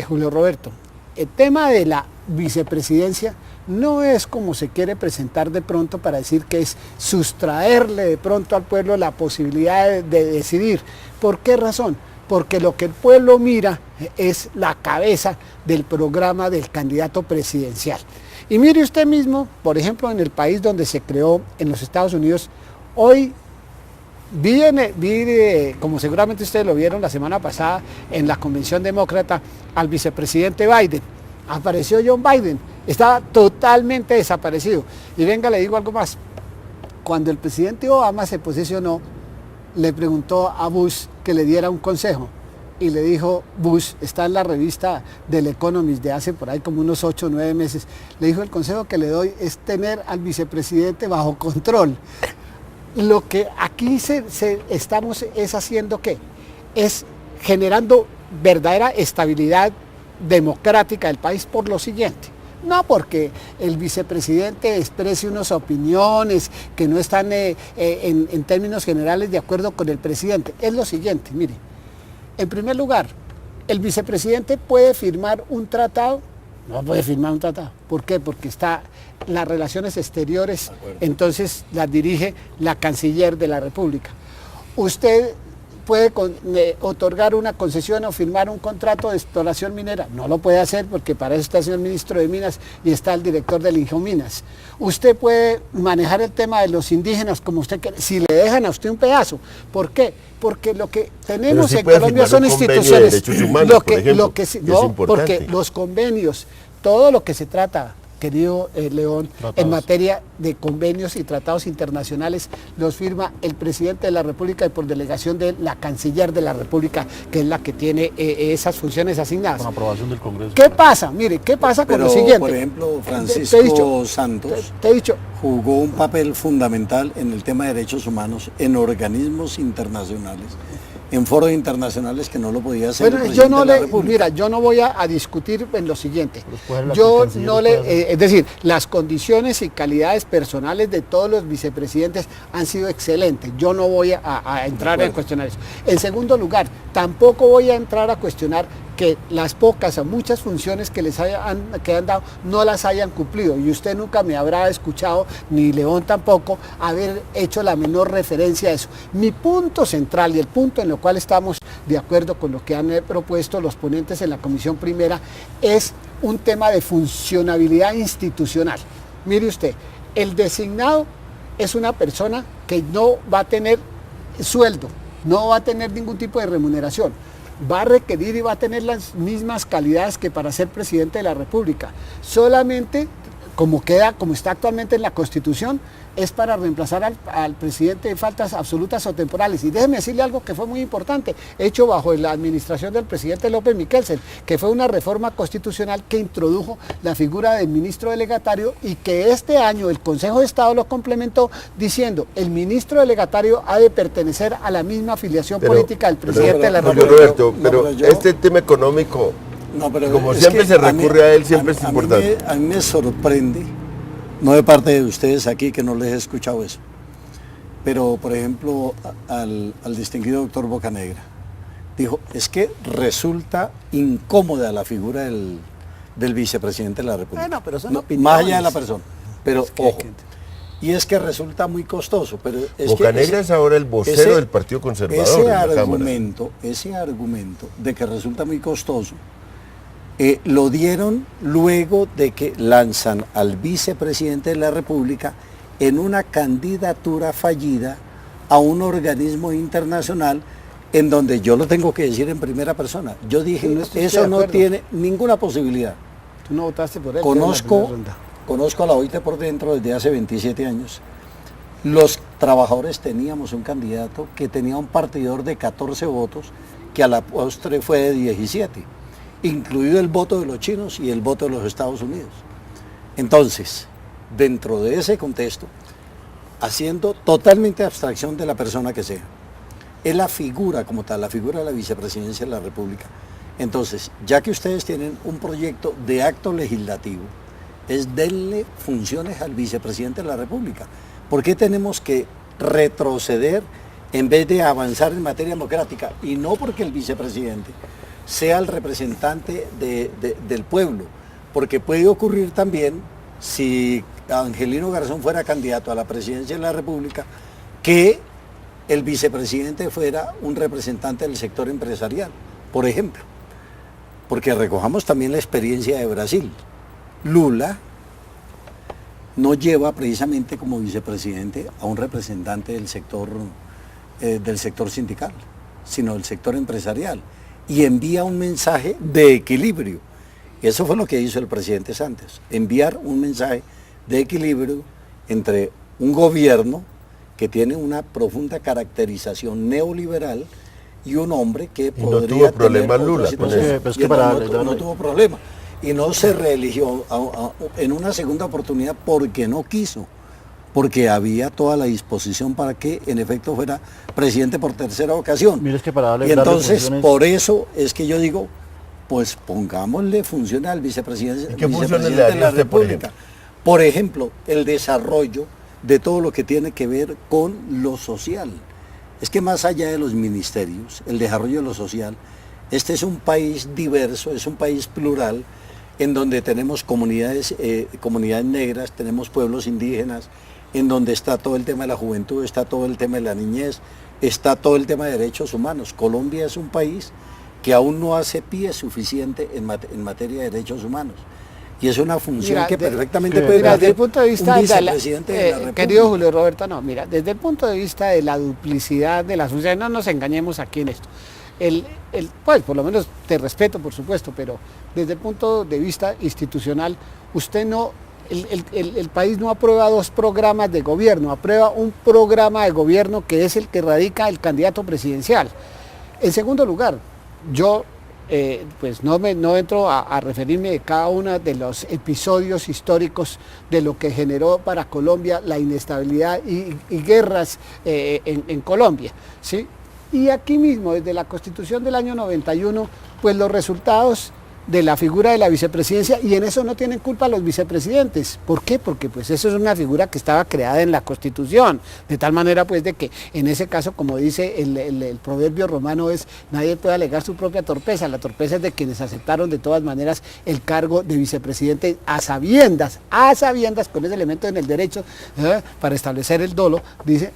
Julio Roberto, el tema de la vicepresidencia no es como se quiere presentar de pronto para decir que es sustraerle de pronto al pueblo la posibilidad de decidir. ¿Por qué razón? Porque lo que el pueblo mira es la cabeza del programa del candidato presidencial. Y mire usted mismo, por ejemplo, en el país donde se creó, en los Estados Unidos, hoy vi, como seguramente ustedes lo vieron la semana pasada en la convención demócrata, al vicepresidente Biden. Apareció John Biden, estaba totalmente desaparecido. Y venga, le digo algo más. Cuando el presidente Obama se posesionó, le preguntó a Bush que le diera un consejo, y le dijo Bush, está en la revista del Economist de hace por ahí como unos 8 o 9 meses, le dijo, el consejo que le doy es tener al vicepresidente bajo control. Lo que aquí estamos es haciendo, ¿qué? Es generando verdadera estabilidad democrática del país por lo siguiente. No porque el vicepresidente exprese unas opiniones que no están en términos generales de acuerdo con el presidente. Es lo siguiente, mire. En primer lugar, ¿el vicepresidente puede firmar un tratado? No puede firmar un tratado. ¿Por qué? Porque está las relaciones exteriores, entonces las dirige la canciller de la República. Usted puede otorgar una concesión o firmar un contrato de exploración minera. No lo puede hacer porque para eso está el señor ministro de Minas y está el director del Injominas. Usted puede manejar el tema de los indígenas como usted quiere, si le dejan a usted un pedazo. ¿Por qué? Porque lo que tenemos en Colombia son instituciones. Porque los convenios, todo lo que se trata, querido León, en materia de convenios y tratados internacionales, los firma el presidente de la República y por delegación de la canciller de la República, que es la que tiene esas funciones asignadas. Con aprobación del Congreso. ¿Qué pasa? Mire, ¿qué pasa con lo siguiente? Por ejemplo, Francisco Santos te he dicho, jugó un papel fundamental en el tema de derechos humanos en organismos internacionales, en foros internacionales que no lo podía hacer. Bueno, yo no yo no voy a discutir en lo siguiente. Yo no le, es decir, las condiciones y calidades personales de todos los vicepresidentes han sido excelentes. Yo no voy a entrar a cuestionar eso. En segundo lugar, tampoco voy a entrar a cuestionar que las pocas o muchas funciones que que han dado no las hayan cumplido, y usted nunca me habrá escuchado, ni León tampoco, haber hecho la menor referencia a eso. Mi punto central y el punto en el cual estamos de acuerdo con lo que han propuesto los ponentes en la Comisión Primera es un tema de funcionabilidad institucional. Mire usted, el designado es una persona que no va a tener sueldo, no va a tener ningún tipo de remuneración, va a requerir y va a tener las mismas calidades que para ser presidente de la República. Solamente, como está actualmente en la Constitución, es para reemplazar al presidente de faltas absolutas o temporales. Y déjeme decirle algo que fue muy importante, hecho bajo la administración del presidente López Michelsen, que fue una reforma constitucional que introdujo la figura del ministro delegatario, y que este año el Consejo de Estado lo complementó diciendo: el ministro delegatario ha de pertenecer a la misma afiliación política del presidente de la República. Roberto, este tema económico, como siempre se recurre a él, siempre es importante. A mí me sorprende, no de parte de ustedes aquí, que no les he escuchado eso, pero por ejemplo al distinguido doctor Bocanegra dijo, es que resulta incómoda la figura del vicepresidente de la República. Bueno, pero son opiniones. Más allá de la persona, pero ojo, y es que resulta muy costoso. Pero es Bocanegra es ahora el vocero del Partido Conservador. Ese argumento de que resulta muy costoso, lo dieron luego de que lanzan al vicepresidente de la República en una candidatura fallida a un organismo internacional, en donde yo lo tengo que decir en primera persona. Yo dije, eso no tiene ninguna posibilidad. Tú no votaste por él. Conozco a la OIT por dentro desde hace 27 años. Los trabajadores teníamos un candidato que tenía un partidor de 14 votos, que a la postre fue de 17. Incluido el voto de los chinos y el voto de los Estados Unidos. Entonces, dentro de ese contexto, haciendo totalmente abstracción de la persona que sea, es la figura como tal, la figura de la vicepresidencia de la República. Entonces, ya que ustedes tienen un proyecto de acto legislativo, es denle funciones al vicepresidente de la República. ¿Por qué tenemos que retroceder en vez de avanzar en materia democrática? Y no porque el vicepresidente sea el representante del pueblo, porque puede ocurrir también, si Angelino Garzón fuera candidato a la presidencia de la República, que el vicepresidente fuera un representante del sector empresarial, por ejemplo, porque recojamos también la experiencia de Brasil. Lula no lleva precisamente como vicepresidente a un representante del sector sindical, sino del sector empresarial, y envía un mensaje de equilibrio. Eso fue lo que hizo el presidente Santos, enviar un mensaje de equilibrio entre un gobierno que tiene una profunda caracterización neoliberal y un hombre que podría no tuvo problema Lula, no tuvo problema, y no se reeligió en una segunda oportunidad porque no quiso, porque había toda la disposición para que en efecto fuera presidente por tercera ocasión. Mira, es que para y entonces por eso es que yo digo, pues pongámosle funciones al vicepresidente de la República. Por ejemplo, el desarrollo de todo lo que tiene que ver con lo social. Es que más allá de los ministerios, el desarrollo de lo social, este es un país diverso, es un país plural, en donde tenemos comunidades negras, tenemos pueblos indígenas, en donde está todo el tema de la juventud, está todo el tema de la niñez, está todo el tema de derechos humanos. Colombia es un país que aún no hace pie suficiente en materia de derechos humanos. Y es una función que perfectamente puede desde el punto de vista un vicepresidente de la República. Querido Julio Roberto, no, mira, desde el punto de vista de la duplicidad de las funciones, no nos engañemos aquí en esto. Pues por lo menos te respeto, por supuesto, pero desde el punto de vista institucional, usted no... El país no aprueba dos programas de gobierno, aprueba un programa de gobierno que es el que radica el candidato presidencial. En segundo lugar, yo pues no entro a referirme de cada uno de los episodios históricos de lo que generó para Colombia la inestabilidad y guerras en Colombia, ¿sí? Y aquí mismo, desde la Constitución del año 91, pues los resultados de la figura de la vicepresidencia, y en eso no tienen culpa los vicepresidentes. ¿Por qué? Porque pues eso es una figura que estaba creada en la Constitución, de tal manera pues de que en ese caso, como dice el proverbio romano, es nadie puede alegar su propia torpeza. La torpeza es de quienes aceptaron de todas maneras el cargo de vicepresidente a sabiendas, con ese elemento en el derecho para establecer el dolo, dice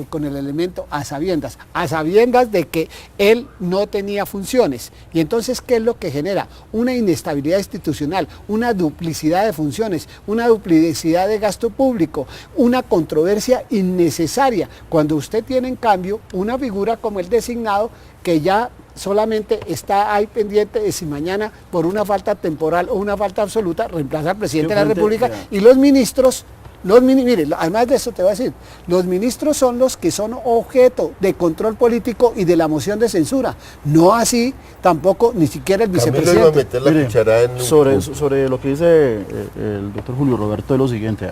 con el elemento a sabiendas de que él no tenía funciones. Y entonces, ¿qué es lo que genera? Una inestabilidad institucional, una duplicidad de funciones, una duplicidad de gasto público, una controversia innecesaria, cuando usted tiene en cambio una figura como el designado que ya solamente está ahí pendiente de si mañana por una falta temporal o una falta absoluta reemplaza al presidente de la República, y los ministros. Mire, además de eso te voy a decir, los ministros son los que son objeto de control político y de la moción de censura, no así tampoco ni siquiera el vicepresidente. Iba a meter la cuchara en sobre lo que dice el doctor Julio Roberto es lo siguiente: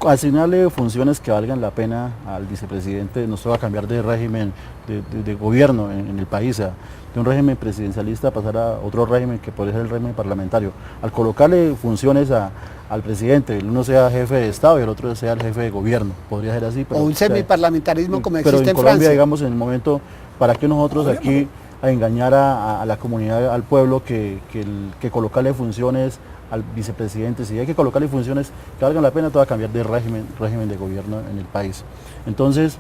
asignarle funciones que valgan la pena al vicepresidente no se va a cambiar de régimen de gobierno en el país, de un régimen presidencialista pasar a otro régimen que puede ser el régimen parlamentario. Al colocarle funciones al presidente, el uno sea jefe de Estado y el otro sea el jefe de gobierno, podría ser así. Pero, o un semiparlamentarismo como existe en Francia. Pero en Colombia, digamos, en el momento, ¿para qué nosotros aquí a engañar a la comunidad, al pueblo, que colocarle funciones al vicepresidente? Si hay que colocarle funciones que valgan la pena, todo va a cambiar de régimen de gobierno en el país. Entonces,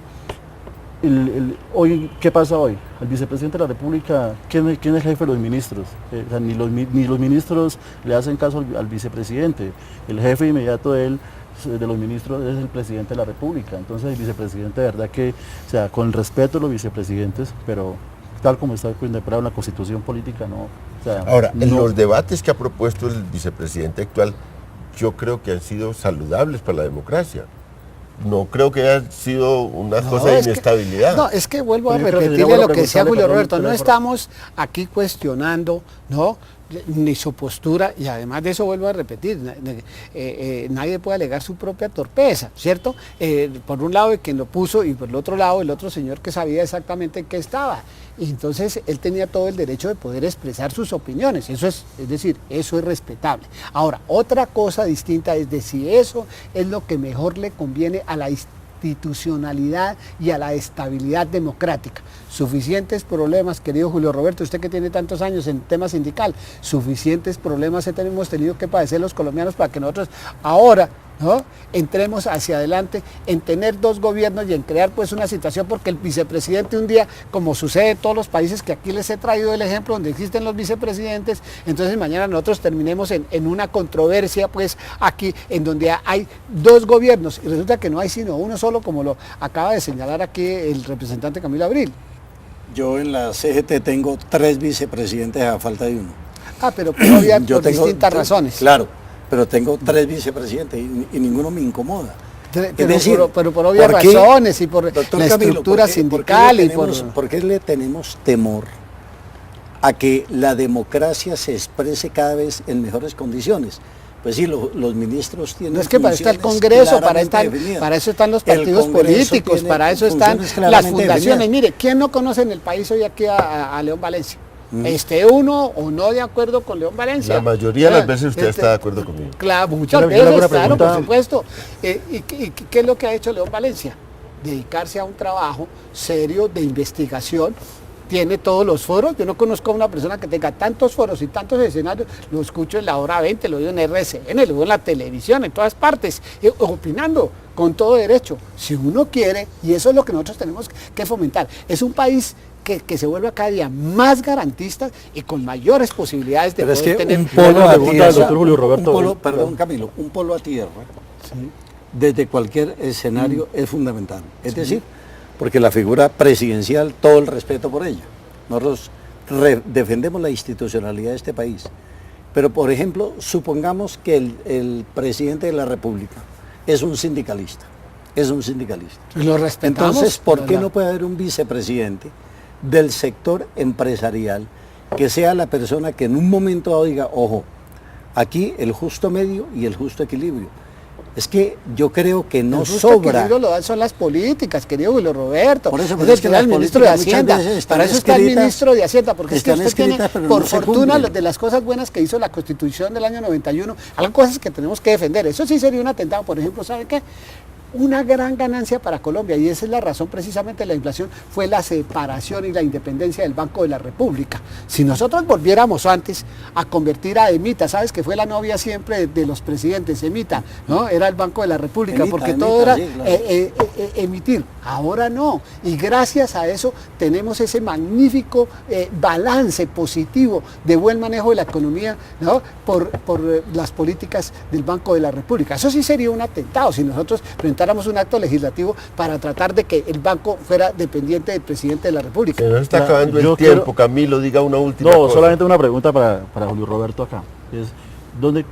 hoy, ¿qué pasa hoy? El vicepresidente de la República, ¿quién es el jefe de los ministros? O sea, ni los ministros le hacen caso al vicepresidente. El jefe inmediato de los ministros es el presidente de la República. Entonces, el vicepresidente, de verdad que, o sea, con el respeto a los vicepresidentes, pero tal como está contemplado en la Constitución política, no. O sea, ahora, en los debates que ha propuesto el vicepresidente actual, yo creo que han sido saludables para la democracia. No creo que haya sido una cosa de inestabilidad. Es que vuelvo a repetirle lo que decía Julio Roberto, no estamos aquí cuestionando, ¿no?, ni su postura, y además de eso vuelvo a repetir, nadie puede alegar su propia torpeza, ¿cierto? Por un lado el quien lo puso, y por el otro lado el otro señor que sabía exactamente en qué estaba, y entonces él tenía todo el derecho de poder expresar sus opiniones, eso es decir, eso es respetable. Ahora, otra cosa distinta es de si eso es lo que mejor le conviene a la institucionalidad y a la estabilidad democrática. Suficientes problemas, querido Julio Roberto, usted que tiene tantos años en tema sindical, suficientes problemas hemos tenido que padecer los colombianos para que nosotros ahora, ¿no?, entremos hacia adelante en tener dos gobiernos y en crear pues una situación, porque el vicepresidente un día, como sucede en todos los países que aquí les he traído el ejemplo donde existen los vicepresidentes, entonces mañana nosotros terminemos en una controversia pues aquí en donde hay dos gobiernos y resulta que no hay sino uno solo, como lo acaba de señalar aquí el representante Camilo Abril. Yo en la CGT tengo 3 vicepresidentes a falta de uno. Pero había por distintas razones. Claro, pero tengo 3 vicepresidentes y ninguno me incomoda. Pero por obvias razones y por la estructura sindical. ¿Por qué le tenemos temor a que la democracia se exprese cada vez en mejores condiciones? Pues sí, los ministros tienen. No es que para eso está el Congreso, para eso están los partidos políticos, para eso están las fundaciones. Definidas. Mire, ¿quién no conoce en el país hoy aquí a León Valencia? Esté uno o no de acuerdo con León Valencia. La mayoría de las veces usted está de acuerdo conmigo. Claro, muchas veces, claro, por supuesto. ¿Y qué es lo que ha hecho León Valencia? Dedicarse a un trabajo serio de investigación. Tiene todos los foros, yo no conozco a una persona que tenga tantos foros y tantos escenarios, lo escucho en la hora 20, lo veo en RCN, lo veo en la televisión, en todas partes, opinando con todo derecho, si uno quiere, y eso es lo que nosotros tenemos que fomentar. Es un país que se vuelva cada día más garantista y con mayores posibilidades de poder tener... Un polo a tierra, perdón Camilo, un polo a tierra, ¿sí?, desde cualquier escenario es fundamental, es decir, porque la figura presidencial, todo el respeto por ella. Nosotros defendemos la institucionalidad de este país. Pero, por ejemplo, supongamos que el presidente de la República es un sindicalista. Lo respetamos. Entonces, ¿por qué no puede haber un vicepresidente del sector empresarial que sea la persona que en un momento dado diga, ojo, aquí el justo medio y el justo equilibrio. Es que yo creo que no sobra. El lo dan son las políticas, querido Julio Roberto. Por eso, es que el ministro de Hacienda. Para eso está el ministro de Hacienda, porque es que usted tiene, por fortuna, de las cosas buenas que hizo la Constitución del año 91, hay cosas que tenemos que defender. Eso sí sería un atentado, por ejemplo, ¿sabe qué? Una gran ganancia para Colombia, y esa es la razón precisamente de la inflación, fue la separación y la independencia del Banco de la República. Si nosotros volviéramos antes a convertir a Emita, sabes que fue la novia siempre de los presidentes, Emita, ¿no? Era el Banco de la República, porque todo era sí, claro. Emitir. Ahora no, y gracias a eso tenemos ese magnífico balance positivo de buen manejo de la economía, ¿no? por las políticas del Banco de la República. Eso sí sería un atentado si nosotros presentáramos un acto legislativo para tratar de que el banco fuera dependiente del presidente de la República. Se nos está acabando el tiempo, Camilo, diga una última cosa. No, solamente una pregunta para Julio Roberto acá. Es, ¿dónde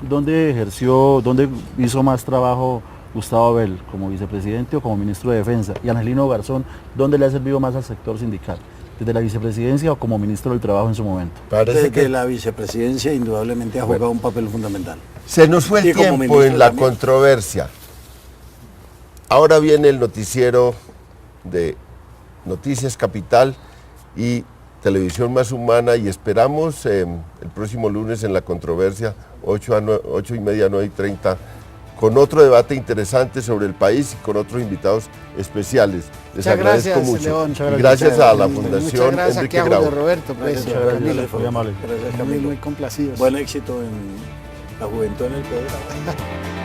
hizo más trabajo Gustavo Bell, como vicepresidente o como ministro de Defensa? Y Angelino Garzón, ¿dónde le ha servido más al sector sindical? ¿Desde la vicepresidencia o como ministro del Trabajo en su momento? Parece que la vicepresidencia indudablemente ha jugado un papel fundamental. Se nos fue el tiempo en la controversia. Ahora viene el noticiero de Noticias Capital y Televisión Más Humana, y esperamos el próximo lunes en la controversia, 8:30, 9:30, con otro debate interesante sobre el país y con otros invitados especiales. Les agradezco mucho. León, y gracias a la Fundación Enrique Grau. Roberto, pues, muchas gracias, Camilo. Gracias, Camilo. Muy complacidos. Buen éxito en la juventud en el programa.